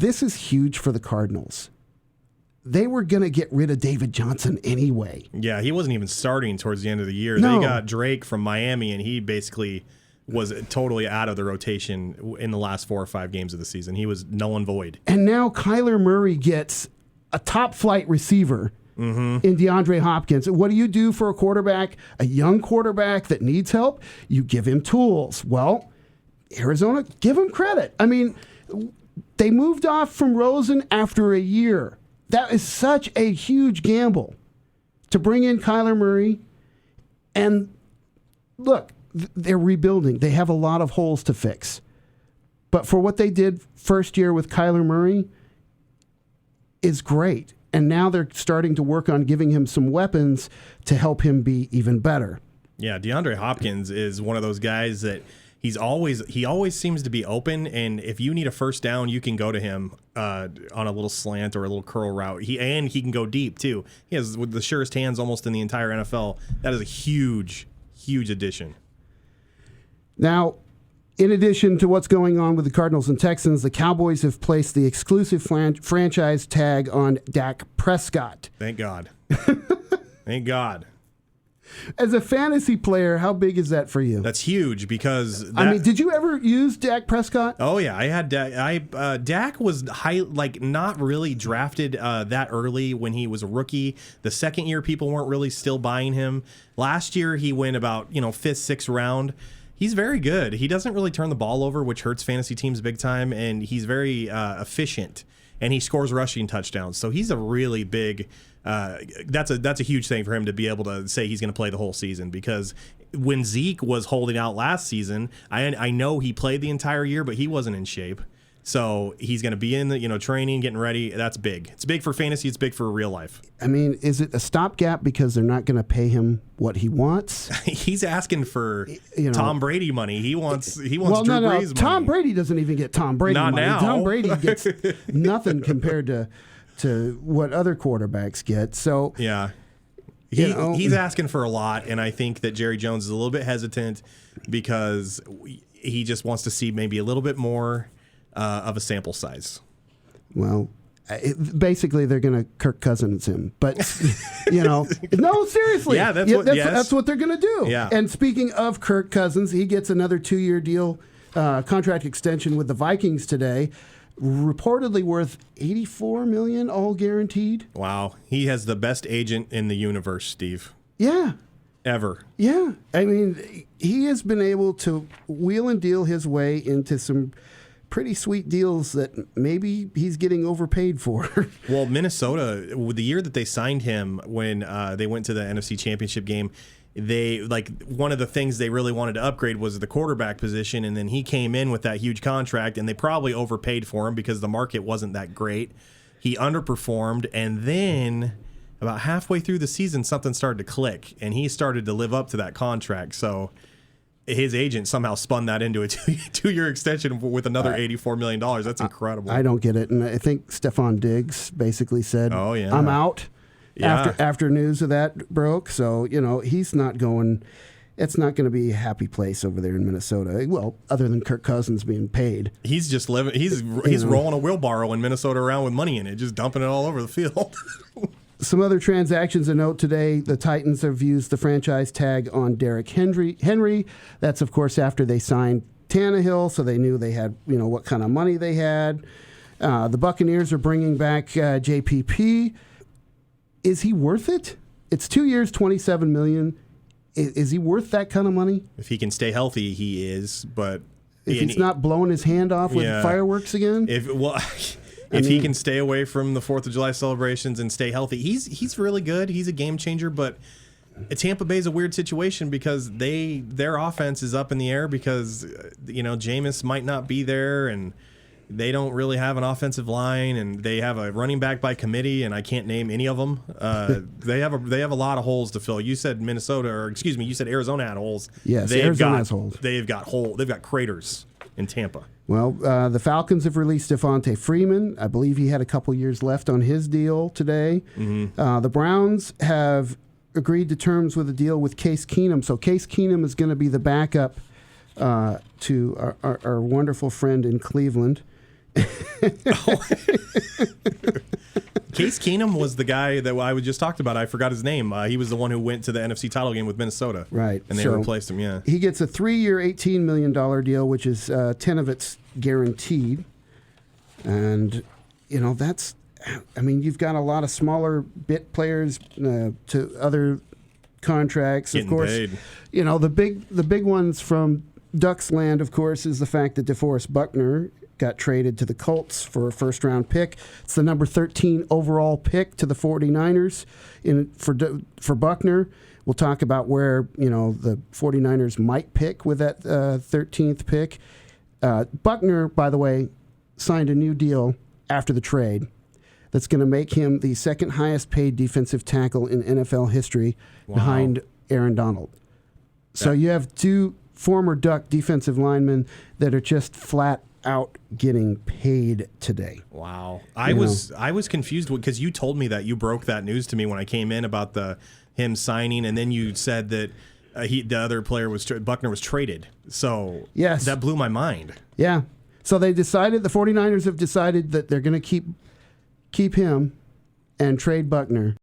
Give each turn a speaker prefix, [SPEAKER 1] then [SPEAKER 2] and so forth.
[SPEAKER 1] this is huge for the Cardinals. They were going to get rid of David Johnson anyway.
[SPEAKER 2] Yeah, he wasn't even starting towards the end of the year.
[SPEAKER 1] No.
[SPEAKER 2] They got Drake from Miami, and he basically was totally out of the rotation in the last 4 or 5 games of the season. He was null and void.
[SPEAKER 1] And now Kyler Murray gets a top-flight receiver in DeAndre Hopkins. What do you do for a quarterback, a young quarterback that needs help? You give him tools. Well, Arizona, give him credit. I mean, they moved off from Rosen after a year. That is such a huge gamble to bring in Kyler Murray. And look, they're rebuilding. They have a lot of holes to fix. But for what they did first year with Kyler Murray is great. And now they're starting to work on giving him some weapons to help him be even better.
[SPEAKER 2] Yeah, DeAndre Hopkins is one of those guys that he always seems to be open, and if you need a first down, you can go to him on a little slant or a little curl route. He can go deep too. He has the surest hands almost in the entire NFL. That is a huge, huge addition.
[SPEAKER 1] Now, in addition to what's going on with the Cardinals and Texans, the Cowboys have placed the exclusive franchise tag on Dak Prescott.
[SPEAKER 2] Thank God. Thank God.
[SPEAKER 1] As a fantasy player, how big is that for you?
[SPEAKER 2] That's huge because
[SPEAKER 1] did you ever use Dak Prescott?
[SPEAKER 2] Oh yeah, I had Dak. Dak was not really drafted that early when he was a rookie. The second year, people weren't really still buying him. Last year, he went about 5th, 6th round. He's very good. He doesn't really turn the ball over, which hurts fantasy teams big time, and he's very efficient, and he scores rushing touchdowns. So he's a really big. That's a huge thing for him to be able to say he's going to play the whole season, because when Zeke was holding out last season, I know he played the entire year, but he wasn't in shape. So he's going to be in the training, getting ready. That's big. It's big for fantasy. It's big for real life.
[SPEAKER 1] I mean, is it a stopgap because they're not going to pay him what he wants?
[SPEAKER 2] He's asking for Tom Brady money. He wants Drew Brees money.
[SPEAKER 1] Tom Brady doesn't even get Tom Brady
[SPEAKER 2] not
[SPEAKER 1] money.
[SPEAKER 2] Now.
[SPEAKER 1] Tom Brady gets nothing compared to what other quarterbacks get. So
[SPEAKER 2] yeah. He's asking for a lot, and I think that Jerry Jones is a little bit hesitant because he just wants to see maybe a little bit more of a sample size.
[SPEAKER 1] Well, basically they're going to Kirk Cousins him, but no, seriously, that's what they're going to do.
[SPEAKER 2] Yeah.
[SPEAKER 1] And speaking of Kirk Cousins, he gets another 2-year deal, contract extension with the Vikings today, reportedly worth $84 million, all guaranteed.
[SPEAKER 2] Wow, he has the best agent in the universe, Steve.
[SPEAKER 1] Yeah.
[SPEAKER 2] Ever. Yeah,
[SPEAKER 1] I mean, he has been able to wheel and deal his way into some pretty sweet deals that maybe he's getting overpaid for.
[SPEAKER 2] Well, Minnesota, the year that they signed him, when they went to the NFC Championship game, one of the things they really wanted to upgrade was the quarterback position, and then he came in with that huge contract, and they probably overpaid for him because the market wasn't that great. He underperformed, and then about halfway through the season, something started to click, and he started to live up to that contract. So his agent somehow spun that into a two-year extension with another $84 million. That's incredible.
[SPEAKER 1] I don't get it. And I think Stephon Diggs basically said,
[SPEAKER 2] "Oh yeah,
[SPEAKER 1] I'm out." Yeah. After news of that broke. So, he's not going. It's not going to be a happy place over there in Minnesota. Well, other than Kirk Cousins being paid.
[SPEAKER 2] He's just living. He's rolling a wheelbarrow in Minnesota around with money in it, just dumping it all over the field.
[SPEAKER 1] Some other transactions to note today. The Titans have used the franchise tag on Derrick Henry. That's, of course, after they signed Tannehill, so they knew they had, what kind of money they had. The Buccaneers are bringing back JPP. Is he worth it? It's 2 years, $27 million. Is he worth that kind of money?
[SPEAKER 2] If he can stay healthy, he is. But
[SPEAKER 1] if he's not blowing his hand off with fireworks again?
[SPEAKER 2] If he can stay away from the 4th of July celebrations and stay healthy, he's really good. He's a game changer, but Tampa Bay's a weird situation because their offense is up in the air because Jameis might not be there, and they don't really have an offensive line, and they have a running back by committee, and I can't name any of them. They have a lot of holes to fill. You said you said Arizona had holes.
[SPEAKER 1] Yes, Arizona has holes.
[SPEAKER 2] They've got craters in Tampa.
[SPEAKER 1] Well, the Falcons have released Devontae Freeman. I believe he had a couple years left on his deal today. Mm-hmm. The Browns have agreed to terms with a deal with Case Keenum. So Case Keenum is going to be the backup to our wonderful friend in Cleveland.
[SPEAKER 2] Case Keenum was the guy that I just talked about. I forgot his name. He was the one who went to the NFC title game with Minnesota.
[SPEAKER 1] Right.
[SPEAKER 2] And they replaced him, yeah.
[SPEAKER 1] He gets a 3-year, $18 million deal, which is 10 of it's guaranteed. And, that's, you've got a lot of smaller bit players to other contracts.
[SPEAKER 2] Getting
[SPEAKER 1] of course,
[SPEAKER 2] paid.
[SPEAKER 1] The big ones from Ducks land, of course, is the fact that DeForest Buckner got traded to the Colts for a first-round pick. It's the number 13 overall pick to the 49ers. For Buckner, we'll talk about where the 49ers might pick with that 13th pick. Buckner, by the way, signed a new deal after the trade that's going to make him the second highest paid defensive tackle in NFL history, behind Aaron Donald. So you have two former Duck defensive linemen that are just flat out getting paid today.
[SPEAKER 2] Wow. I was confused because you told me that. You broke that news to me when I came in about him signing, and then you said that the other player Buckner was traded. So
[SPEAKER 1] yes,
[SPEAKER 2] that blew my mind.
[SPEAKER 1] Yeah. So the 49ers have decided that they're going to keep him and trade Buckner